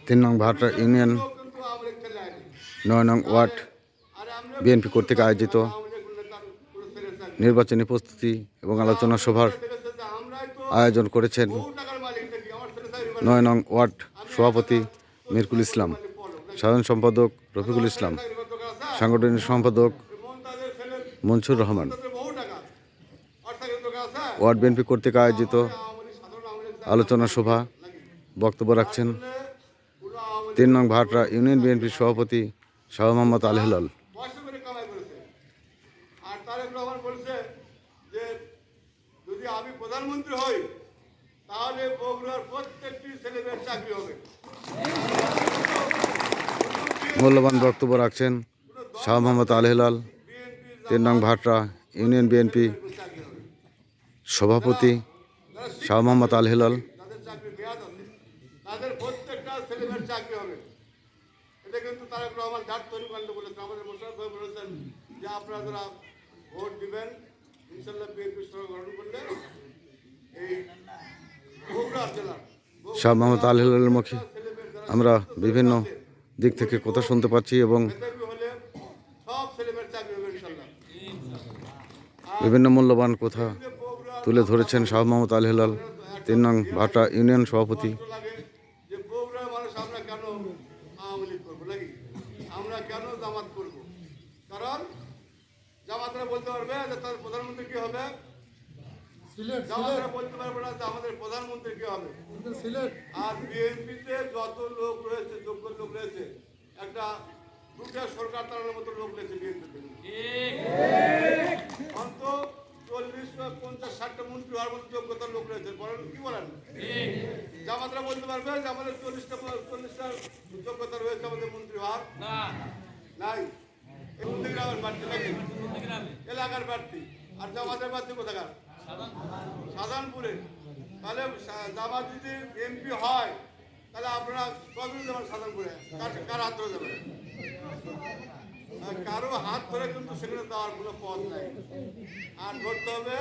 3 নং ভাটরা ইউনিয়ন 9 নং word BNP কর্তৃক আয়োজিত নির্বাচনী প্রস্তুতি এবং আলোচনা সভার আয়োজন করেছেন 9 নং ওয়ার্ড সভাপতি মিরকুল ইসলাম, সাধারণ সম্পাদক রফিকুল ইসলাম, সাংগঠনিক সম্পাদক মনসুর রহমান। ওয়ার্ড বিএনপি কর্তৃক আয়োজিত আলোচনা সভা বক্তব্য রাখছেন 3 নং ভাটরা ইউনিয়ন বিএনপির সভাপতি শাহ মোহাম্মদ আল হেলাল। আর তারেক রহমান বলছে যে যদি আমি প্রধানমন্ত্রী হই তাহলে বগুড়ার প্রত্যেকটি ছেলেমেয়ের চাকরি হবে। মূল্যবান বক্তব্য রাখছেন শাহ মোহাম্মদ আল হেলাল, 3 নং ভাটরা ইউনিয়ন বিএনপি সভাপতি শাহ মোহাম্মদ আল হেলাল। যাদের চাকরি মেয়াদ আছে তাদের প্রত্যেকটা ছেলেমেয়ের চাকরি হবে। এটা কিন্তু তারেক রহমান ডাট তৈরি করতে বলেছেন। আমাদের মোশাররফ ভাই বলেছেন যে আপনারা যারা ভোট দিবেন ইনশাল্লাহ বিএনপি সরকার গঠন করলে এই বগুড়া জেলার শাহ মোহাম্মদ আল হেলালের মুখে আমরা বিভিন্ন দিক থেকে কথা শুনতে পাচ্ছি এবং হলে সব ছেলেমেয়ের চাকরি হবে ইনশাল্লাহ। বিভিন্ন মূল্যবান কথা তুলে ধরেছেন শাহ মোহাম্মদ আল হেলাল, 3 নং ভাটরা ইউনিয়ন সভাপতি। লাগে যে বগুড়ার মানুষ আমরা কেন আওয়ামী লীগ করবো নাকি আমরা কেন জামাত করবো? কারণ জামাতরা বলতে পারবে যে তার প্রধানমন্ত্রী কি হবে, জামাতরা বলতে পারবে না যে আমাদের প্রধানমন্ত্রী কি হবে। আর বিএনপিতে যত লোক রয়েছে, যোগ্য লোক রয়েছে, একটা দুটা সরকার চালানোর মতো লোক রয়েছে বিএনপিতে। অন্তত 40-50-60টা মন্ত্রী হওয়ার মতো যোগ্যতার লোক রয়েছে। বলেন কি বলেন? জামাতরা বলতে পারবে যে আমাদের 40টা যোগ্যতা রয়েছে আমাদের মন্ত্রী হওয়ার নাই। গ্রামের প্রার্থী নাকি এলাকার প্রার্থী, আর জামাতের প্রার্থী কোথাকার? সাধারণপুরে। তাহলে জামাত যদি এমপি হয় তাহলে আপনারা কবে যাবেন সাধারণপুরে? কার হাত ধরে যাবেন? কারো হাত ধরে কিন্তু সেখানে দেওয়ার কোনো পথ নাই। আর ধরতে হবে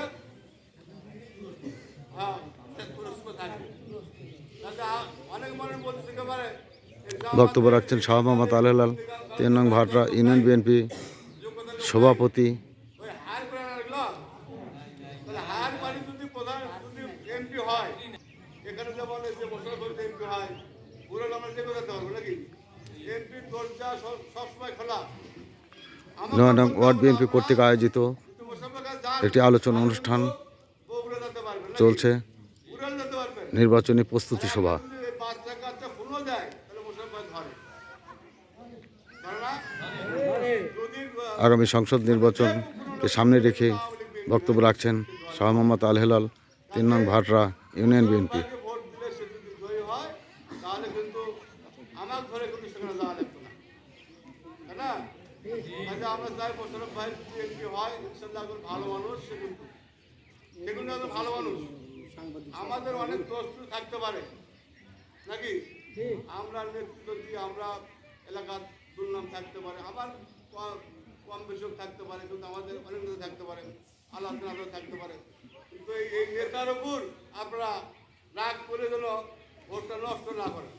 অনেক মানুষ বলতে শিখতে পারে। বক্তব্য রাখছেন শাহ মোহাম্মদ আল হেলাল, 3 নং ভাটরা ইউনিয়ন বিএনপি সভাপতি। ওই হার করে রাখলো তাহলে হার বাড়ি যদি প্রধান যদি এমপি হয়, এখানে যে বলে যে মোশাররফ এমপি হয়, পুরো আমরা যে কথা হবে নাকি এমপির দরজা সবসময় খোলা। 9 নং ওয়ার্ড বিএনপি কর্তৃক আয়োজিত একটি আলোচনা অনুষ্ঠান চলছে, নির্বাচনী প্রস্তুতি সভা। বাচ্চা কাচ্চা ফুলও দেয় তাহলে মোশাররফ ধরে। আগামী সংসদ নির্বাচনকে সামনে রেখে বক্তব্য রাখছেন শাহ মোহাম্মদ আল হেলাল, 3 নং ভাটরা ইউনিয়ন বিএনপি। ভোট দিলে সে যদি জয়ী হয় তাহলে কিন্তু আমার ঘরে কিন্তু সেখানে যাওয়া লাগতো না, তাই না? আমরা চাই মোশাররফ ভাই এমপি হয়, ইনশাল্লাহ ভালো মানুষ, সে কিন্তু ভালো মানুষ। আমাদের অনেক দোষ থাকতে পারে নাকি, আমরা নেতৃত্ব দিয়ে আমরা এলাকার দুর্নাম থাকতে পারে, আবার কম বেশি থাকতে পারে, কিন্তু আমাদের অনেক নেতা থাকতে পারে, আলাদা থাকতে পারে। কিন্তু এই নেতার উপর আপনারা রাগ করে যেন ভোটটা নষ্ট না করেন।